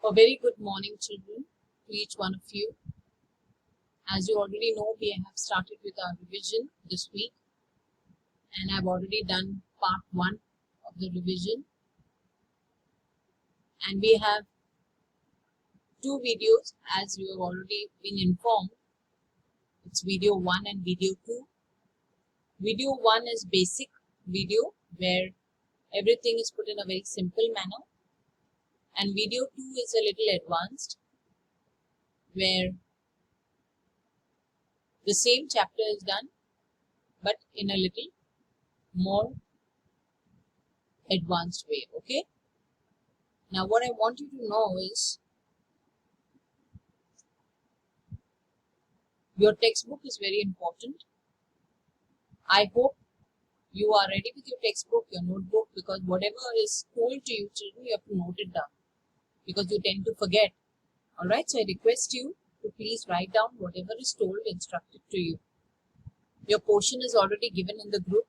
A very good morning, children, to each one of you. As you already know, we have started with our revision this week, and I've already done part 1 of the revision. And we have 2 videos, as you have already been informed. It's video 1 and video 2. Video 1 is basic video, where everything is put in a very simple manner. And video 2 is a little advanced, where the same chapter is done, but in a little more advanced way. Okay, now what I want you to know is your textbook is very important. I hope you are ready with your textbook, your notebook, because whatever is told to you, children, you have to note it down, because you tend to forget. Alright, so I request you to please write down whatever is told, instructed to you. Your portion is already given in the group,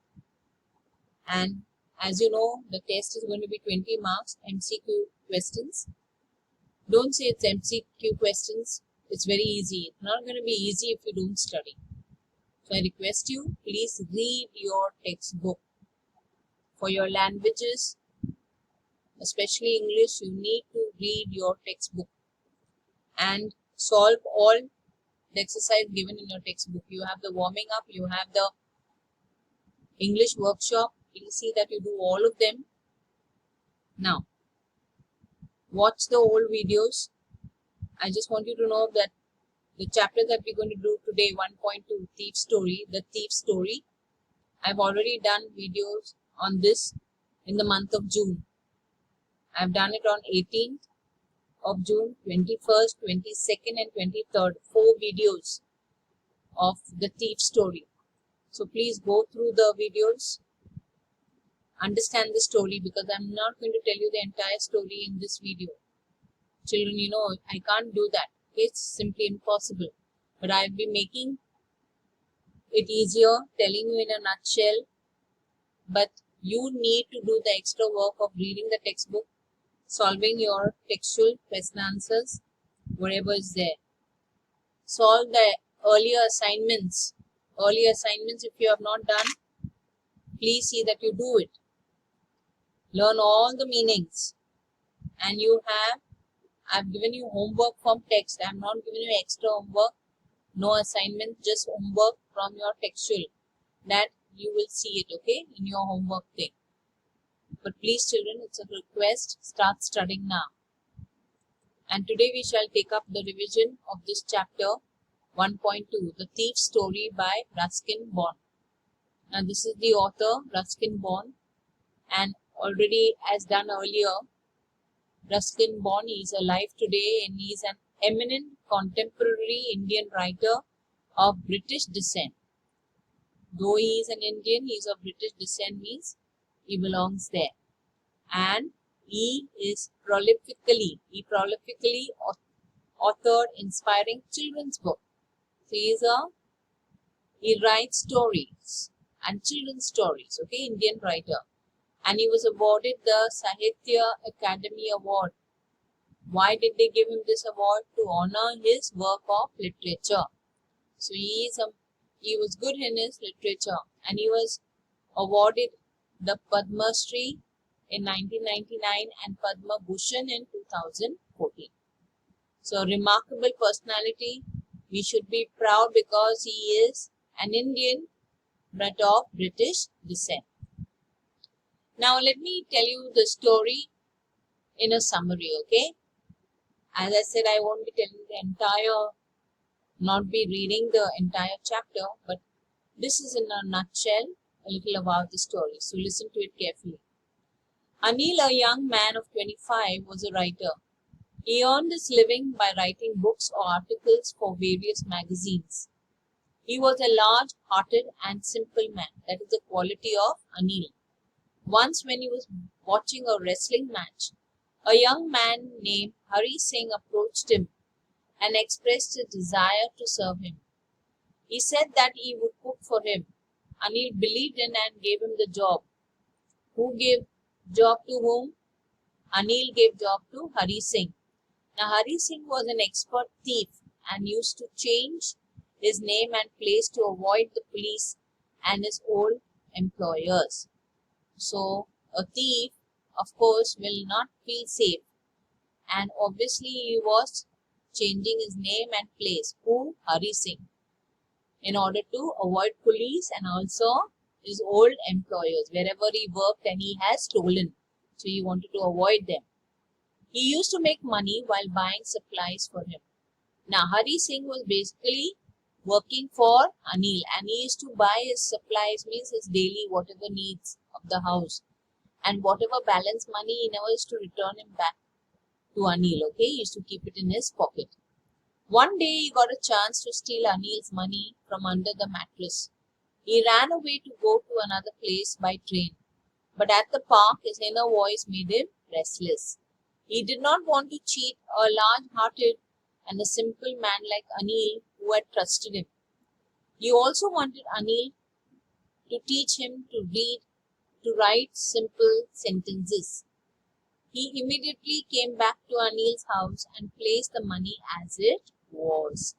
and as you know, the test is going to be 20 marks, MCQ questions. Don't say it's MCQ questions. It's very easy. It's not going to be easy if you don't study. So I request you, please read your textbook. For your languages, especially English, you need to read your textbook and solve all the exercise given in your textbook. You have the warming up, you have the English workshop. Please see that you do all of them. Now, watch the old videos. I just want you to know that the chapter that we're going to do today, 1.2, Thief Story, the Thief Story. I've already done videos on this in the month of June. I've done it on 18th of June, 21st, 22nd and 23rd. 4 videos of the Thief Story. So please go through the videos, understand the story, because I'm not going to tell you the entire story in this video. Children, you know, I can't do that. It's simply impossible. But I'll be making it easier, telling you in a nutshell. But you need to do the extra work of reading the textbook, solving your textual question answers, whatever is there. Solve the earlier assignments. Earlier assignments, if you have not done, please see that you do it. Learn all the meanings. And I've given you homework from text. I'm not giving you extra homework. No assignment, just homework from your textual. That you will see it, okay, in your homework thing. But please, children, it's a request. Start studying now. And today we shall take up the revision of this chapter 1.2, The Thief Story by Ruskin Bond. Now this is the author, Ruskin Bond, and already as done earlier, Ruskin Bond is alive today and he is an eminent contemporary Indian writer of British descent. Though he is an Indian, he is of British descent, means he belongs there. And he prolifically authored inspiring children's book. So he writes stories and children's stories, okay, Indian writer. And he was awarded the Sahitya Academy Award. Why did they give him this award? To honor his work of literature. So he was good in his literature, and he was awarded the Padma Shri in 1999 and Padma Bhushan in 2014. So remarkable personality. We should be proud because he is an Indian but of British descent. Now let me tell you the story in a summary, okay? As I said, I won't be telling not be reading the entire chapter, but this is in a nutshell, a little about the story. So listen to it carefully. Anil, a young man of 25, was a writer. He earned his living by writing books or articles for various magazines. He was a large-hearted and simple man. That is the quality of Anil. Once when he was watching a wrestling match, a young man named Hari Singh approached him and expressed a desire to serve him. He said that he would cook for him. Anil believed in and gave him the job. Who gave job to whom? Anil gave job to Hari Singh. Now Hari Singh was an expert thief and used to change his name and place to avoid the police and his old employers. So a thief, of course, will not feel safe, and obviously he was changing his name and place. Who? Hari Singh, in order to avoid police and also his old employers, wherever he worked and he has stolen. So he wanted to avoid them. He used to make money while buying supplies for him. Now Hari Singh was basically working for Anil, and he used to buy his supplies, means his daily whatever needs of the house, and whatever balance money he never used to return him back to Anil. Okay, he used to keep it in his pocket. One day he got a chance to steal Anil's money from under the mattress. He ran away to go to another place by train, but at the park his inner voice made him restless. He did not want to cheat a large-hearted and a simple man like Anil who had trusted him. He also wanted Anil to teach him to read, to write simple sentences. He immediately came back to Anil's house and placed the money as it was.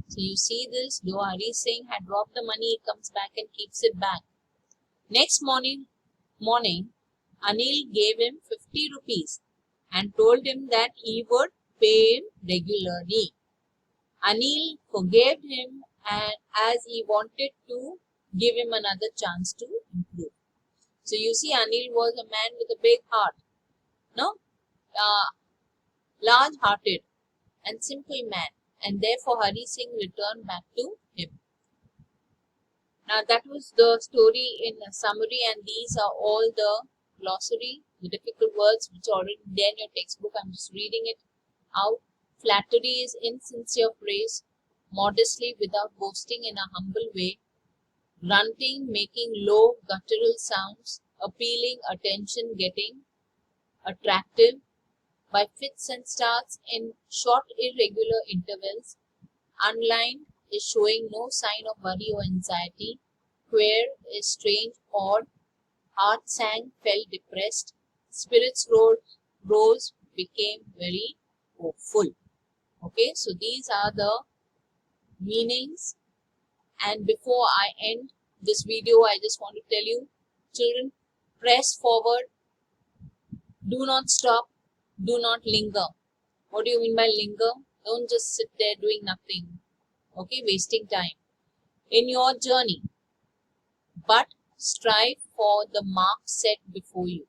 So you see this, though Hari Singh had robbed the money, he comes back and keeps it back. Next morning, Anil gave him 50 rupees and told him that he would pay him regularly. Anil forgave him, and as he wanted to give him another chance to improve. So you see, Anil was a man with a big heart, no, large-hearted and simple man, and therefore Hari Singh returned back to him. Now that was the story in a summary, and these are all the glossary, the difficult words which are already there in your textbook. I'm just reading it out. Flattery is insincere praise, modestly without boasting in a humble way, grunting, making low guttural sounds, appealing, attention getting, attractive, by fits and starts in short irregular intervals, unlined is showing no sign of worry or anxiety, queer is strange, odd, heart sank, felt depressed, spirits rose, became very hopeful. Okay, so these are the meanings. And before I end this video, I just want to tell you, children, press forward, do not stop, do not linger. What do you mean by linger? Don't just sit there doing nothing, okay, wasting time in your journey, but strive for the mark set before you.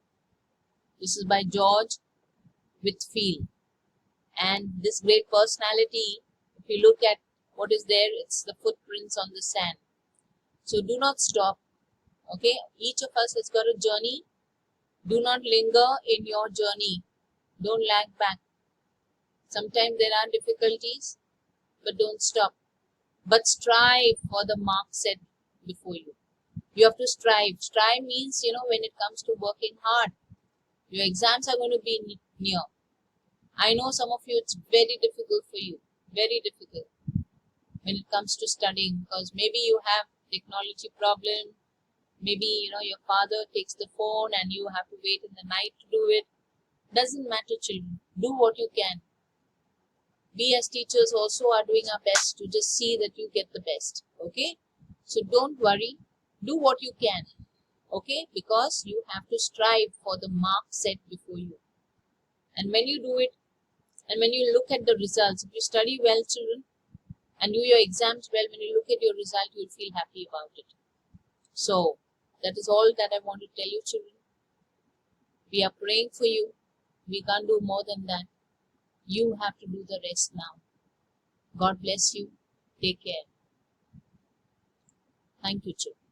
This is by George Whitfield. And this great personality, if you look at what is there, it's the footprints on the sand. So do not stop. Okay, each of us has got a journey. Do not linger in your journey. Don't lag back. Sometimes there are difficulties, but don't stop. But strive for the mark set before you. You have to strive. Strive means, when it comes to working hard, your exams are going to be near. I know some of you, it's very difficult for you, very difficult when it comes to studying, because maybe you have technology problem, maybe, your father takes the phone and you have to wait in the night to do it. Doesn't matter, children. Do what you can. We as teachers also are doing our best to just see that you get the best, okay? So don't worry. Do what you can, okay? Because you have to strive for the mark set before you. And when you do it, and when you look at the results, if you study well, children, and do your exams well, when you look at your result, you'll feel happy about it. So, that is all that I want to tell you, children. We are praying for you. We can't do more than that. You have to do the rest now. God bless you. Take care. Thank you, children.